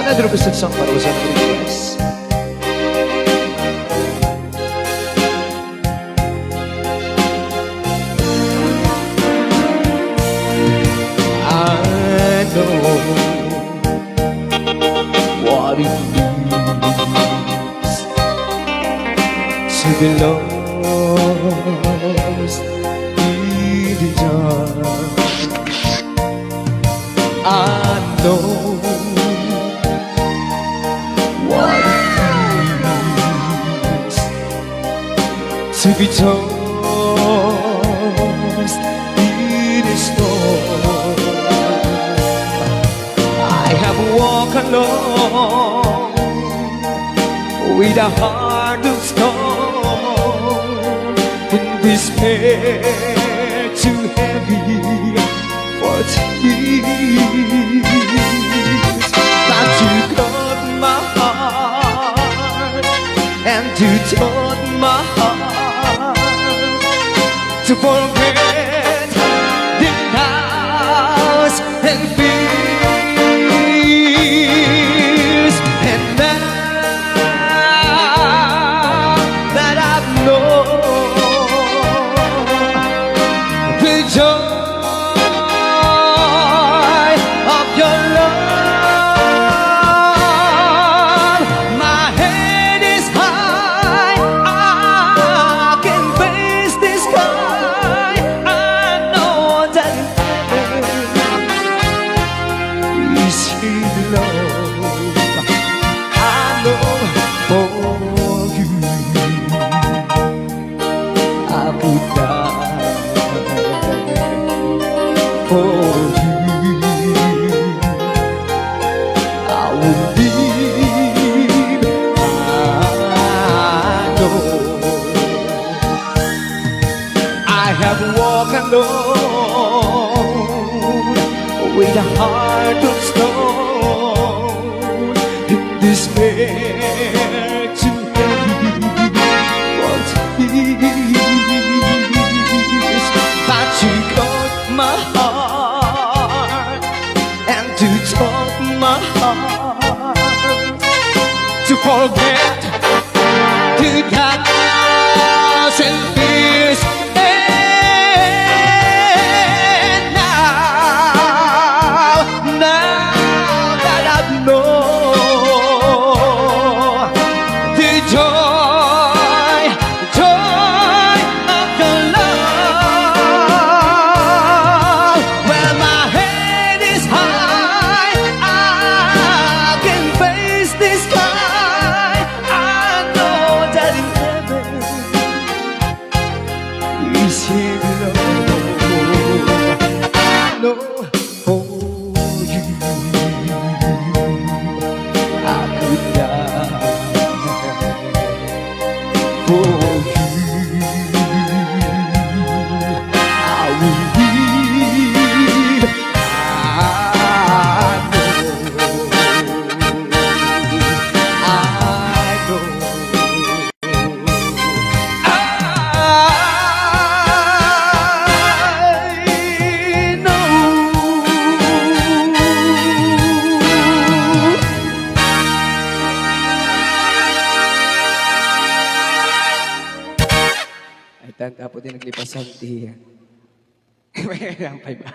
Another requested song para sa request. I know what it means to be lost in the dark. I know what it means to be tossed in a storm. I have walked alone with a heart of stone, in despair too heavy for tears. But you got my heart and you taught my heart to forget the doubts and fears. And now that I've known the joy of your love, my head is high, I can face the sky. I know that heaven is here below. I know for you I would die. For you I will live. I know I have walked alone with a heart of stone, in despair too heavy for tears. But you got my heart and you taught my heart to forget the doubts and fears. And now that I've known the joy of your love, well, my head is high, I can face the sky. I know that in heaven is here below. I know for you I could die. For you I will live. I know. Ay, tanda po din naglipas sa tiyan. May rampay ba?